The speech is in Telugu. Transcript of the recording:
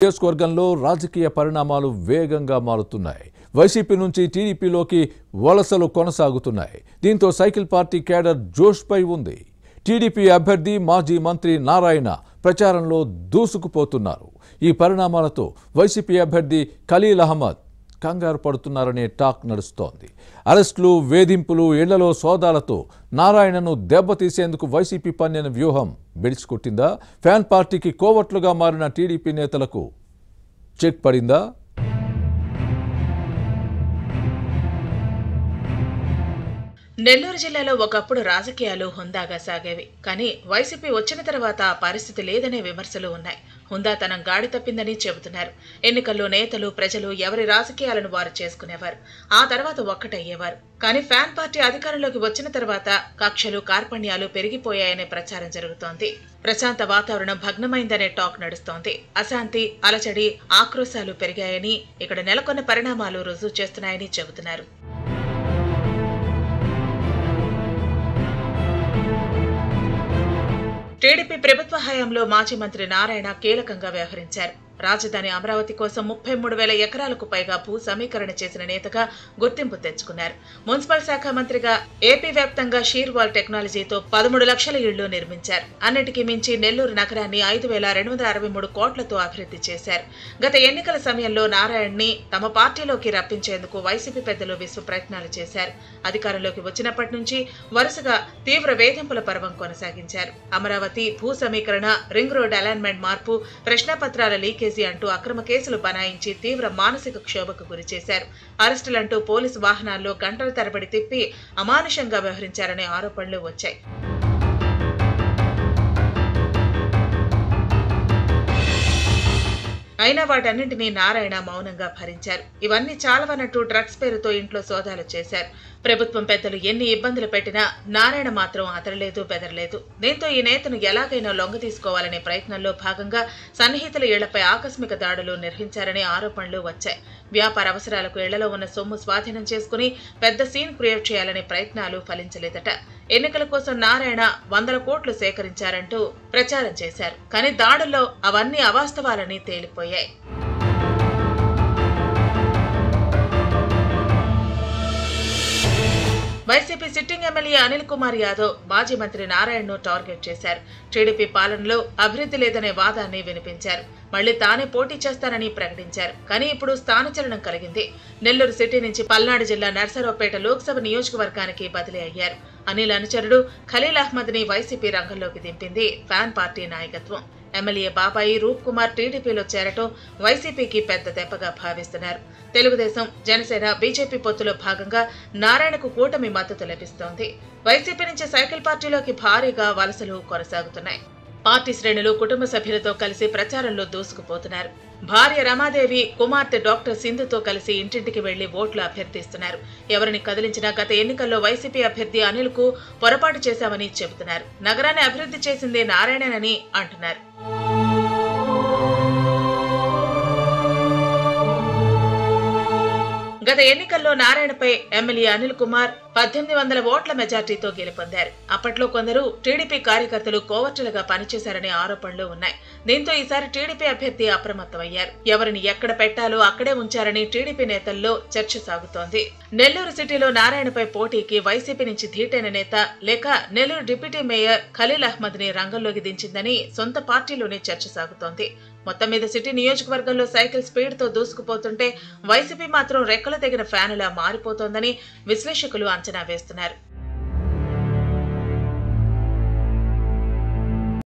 నియోజకవర్గంలో రాజకీయ పరిణామాలు వేగంగా మారుతున్నాయి. వైసీపీ నుంచి టీడీపీలోకి వలసలు కొనసాగుతున్నాయి. దీంతో సైకిల్ పార్టీ కేడర్ జోష్పై ఉంది. టీడీపీ అభ్యర్థి మాజీ మంత్రి నారాయణ ప్రచారంలో దూసుకుపోతున్నారు. ఈ పరిణామాలతో వైసీపీ అభ్యర్థి ఖలీల్ అహ్మద్ కంగారు పడుతున్నారనే టాక్ నడుస్తోంది. అరెస్టులు, వేధింపులు, ఇళ్లలో సోదాలతో నారాయణను దెబ్బతీసేందుకు వైసీపీ పన్నిన వ్యూహం బెడిచికొట్టిందా? ఫ్యాన్ పార్టీకి కోవట్లుగా మారిన టీడీపీ నేతలకు చెక్ పడిందా? నెల్లూరు జిల్లాలో ఒకప్పుడు రాజకీయాలు హుందాగా సాగేవి. కానీ వైసీపీ వచ్చిన తర్వాత ఆ పరిస్థితి లేదనే విమర్శలు ఉన్నాయి. హుందాతనం గాడి తప్పిందని చెబుతున్నారు. ఎన్నికల్లో నేతలు, ప్రజలు ఎవరి రాజకీయాలను వారు చేసుకునేవారు. ఆ తర్వాత ఒక్కటయ్యేవారు. కానీ ఫ్యాన్ పార్టీ అధికారంలోకి వచ్చిన తర్వాత కక్షలు, కార్పణ్యాలు పెరిగిపోయాయనే ప్రచారం జరుగుతోంది. ప్రశాంత వాతావరణం భగ్నమైందనే టాక్ నడుస్తోంది. అశాంతి, అలచడి, ఆక్రోశాలు పెరిగాయని, ఇక్కడ నెలకొన్న పరిణామాలు రుజువు చేస్తున్నాయని చెబుతున్నారు. టీడీపీ ప్రభుత్వ హయాంలో మాజీ మంత్రి నారాయణ కీలకంగా వ్యవహరించారు. రాజధాని అమరావతి కోసం 33,000 ఎకరాలకు పైగా భూ సమీకరణ చేసిన నేతగా గుర్తింపు తెచ్చుకున్నారు. మున్సిపల్ శాఖ మంత్రిగా ఏపీ వ్యాప్తంగా షీర్వాల్ టెక్నాలజీతో 13 లక్షల ఇళ్లు నిర్మించారు. అన్నిటికీ మించి నెల్లూరు నగరాన్ని 5,263 కోట్లతో అభివృద్ధి చేశారు. గత ఎన్నికల సమయంలో నారాయణ్ని తమ పార్టీలోకి రప్పించేందుకు వైసీపీ పెద్దలు విశ్వ ప్రయత్నాలు చేశారు. అధికారంలోకి వచ్చినప్పటి నుంచి వరుసగా తీవ్ర వేధింపుల పర్వం కొనసాగించారు. అమరావతి, భూ సమీకరణ, రింగ్ రోడ్ అలైన్మెంట్ మార్పు, ప్రశ్నపత్రాల లీకేజ్ అంటూ అక్రమ కేసులు బనాయించి తీవ్ర మానసిక క్షోభకు గురిచేశారు. అరెస్టులంటూ పోలీసు వాహనాల్లో గంటల తరబడి తిప్పి అమానుషంగా వ్యవహరించారనే ఆరోపణలు వచ్చాయి. అయినా వాటన్నింటినీ నారాయణ మౌనంగా భరించారు. ఇవన్నీ చాలవన్నట్టు డ్రగ్స్ పేరుతో ఇంట్లో సోదాలు చేశారు. ప్రభుత్వం పెద్దలు ఎన్ని ఇబ్బందులు పెట్టినా నారాయణ మాత్రం అతరలేదు, బెదరలేదు. దీంతో ఈ నేతను ఎలాగైనా లొంగదీసుకోవాలనే ప్రయత్నంలో భాగంగా సన్నిహితుల ఇళ్లపై ఆకస్మిక దాడులు నిర్వహించారనే ఆరోపణలు వచ్చాయి. వ్యాపార అవసరాలకు ఇళ్లలో ఉన్న సొమ్ము స్వాధీనం చేసుకుని పెద్ద సీన్ క్రియేట్ చేయాలనే ప్రయత్నాలు ఫలించలేదట. ఎన్నికల కోసం నారాయణ 100 కోట్లు సేకరించారంటూ ప్రచారం చేశారు. కానీ దాడుల్లో అవన్నీ అవాస్తవాలని తేలిపోయాయి. YCP sitting MLA Anil Kumar Yadav మాజీ మంత్రి నారాయణను టార్గెట్ చేశారు. టీడీపీ పాలనలో అభివృద్ధి లేదనే వాదాన్ని వినిపించారు. మళ్లీ తానే పోటీ చేస్తానని ప్రకటించారు. కానీ ఇప్పుడు స్థానచలనం కలిగింది. నెల్లూరు సిటీ నుంచి పల్నాడు జిల్లా నర్సరావుపేట లోక్సభ నియోజకవర్గానికి బదిలీ అయ్యారు. అనిల్ అనుచరుడు ఖలీల్ అహ్మద్ ని వైసీపీ రంగంలోకి దింపింది ఫ్యాన్ పార్టీ నాయకత్వం. ఎమ్మెల్యే బాబాయి రూప్ కుమార్ టీడీపీలో చేరటం వైసీపీకి పెద్ద దెబ్బగా భావిస్తున్నారు. తెలుగుదేశం, జనసేన, బీజేపీ పొత్తులో భాగంగా నారాయణకు కూటమి మద్దతు లభిస్తోంది. వైసీపీ నుంచి సైకిల్ పార్టీలోకి భారీగా వలసలు కొనసాగుతున్నాయి. పార్టీ శ్రేణులు కుటుంబ సభ్యులతో కలిసి ప్రచారంలో దూసుకుపోతున్నారు. భార్య రమాదేవి, కుమార్తె డాక్టర్ సింధుతో కలిసి ఇంటింటికి వెళ్లి ఓట్లు అభ్యర్థిస్తున్నారు. ఎవరిని కదిలించినా గత ఎన్నికల్లో వైసీపీ అభ్యర్థి అనిల్ కు పొరపాటు చేశామని చెబుతున్నారు. నగరాన్ని అభివృద్ధి చేసింది నారాయణనని అంటున్నారు. గత ఎన్నికల్లో నారాయణపై ఎమ్మెల్యే అనిల్ కుమార్ 1800 ఓట్ల మెజార్టీతో గెలుపొందారు. అప్పట్లో కొందరు టీడీపీ కార్యకర్తలు కోవర్టులుగా పనిచేశారనే ఆరోపణలు ఉన్నాయి. దీంతో ఈసారి టీడీపీ అభ్యర్థి అప్రమత్తమయ్యారు. ఎవరిని ఎక్కడ పెట్టాలో అక్కడే ఉంచారని టీడీపీ నేతల్లో చర్చ సాగుతోంది. నెల్లూరు సిటీలో నారాయణపై పోటీకి వైసీపీ నుంచి ధీటైన నేత లేక నెల్లూరు డిప్యూటీ మేయర్ ఖలీల్ అహ్మద్ ని రంగంలోకి దించిందని సొంత పార్టీలోనే చర్చ సాగుతోంది. మొత్తం మీద సిటీ నియోజకవర్గంలో సైకిల్ స్పీడ్ తో దూసుకుపోతుంటే వైసీపీ మాత్రం రెక్కలు తెగిన ఫ్యానులా మారిపోతోందని విశ్లేషకులు అంచనా వేస్తున్నారు.